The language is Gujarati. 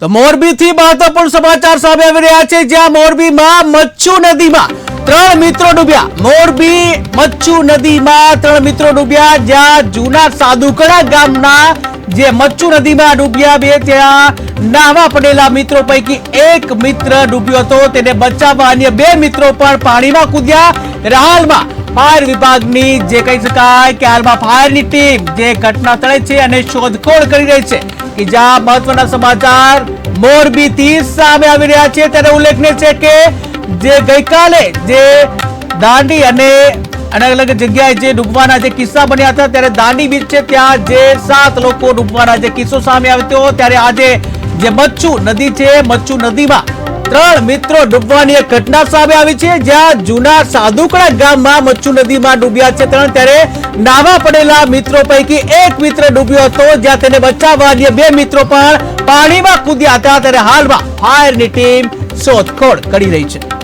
તો મોરબીથી મહત્વપૂર્ણ સમાચાર સામે આવી રહ્યા છે, જ્યાં મોરબીમાં મચ્છુ નદીમાં 3 મિત્રો ડૂબ્યા। મોરબી મચ્છુ નદીમાં 3 મિત્રો ડૂબ્યા, જ્યાં જૂના સાદુકડા ગામના જે મચ્છુ નદીમાં ડૂબ્યા બે, ત્યાં નાહવા પડેલા મિત્રો પૈકી એક મિત્ર ડૂબ્યો હતો, તેને બચાવવા અન્ય 2 મિત્રો પણ પાણીમાં કૂદ્યા। હાલમાં ફાયર વિભાગની જે કહી શકાય કે હાલમાં ફાયરની ટીમ જે ઘટના સ્થળે છે અને શોધખોળ કરી રહી છે। કે જ્યાં મહત્વના સમાચાર મોરબીથી સામે આવી રહ્યા છે, ત્યારે ઉલ્લેખનીય છે કે જે ગઈકાલે જે દાંડી અને અલગ અલગ જગ્યાએ જે ડૂબવાના જે કિસ્સા બન્યા હતા, ત્યારે દાંડી બીચ છે ત્યાં જે 7 લોકો ડૂબવાના જે કિસ્સો સામે આવ્યો હતો, ત્યારે આજે જે મચ્છુ નદી છે, મચ્છુ નદીમાં 3 મિત્રો ડૂબવાની એક ઘટના સામે આવી છે, જ્યાં જૂના સાદુકડા ગામમાં મચ્છુ નદીમાં ડૂબ્યા છે 3, ત્યારે નાવા પડેલા મિત્રો પૈકી એક મિત્ર ડૂબ્યો હતો, જ્યાં તેને બચાવવા અન્ય 2 મિત્રો પણ પાણીમાં કૂદ્યા હતા, ત્યારે હાલમાં ફાયરની ટીમ શોધખોળ કરી રહી છે।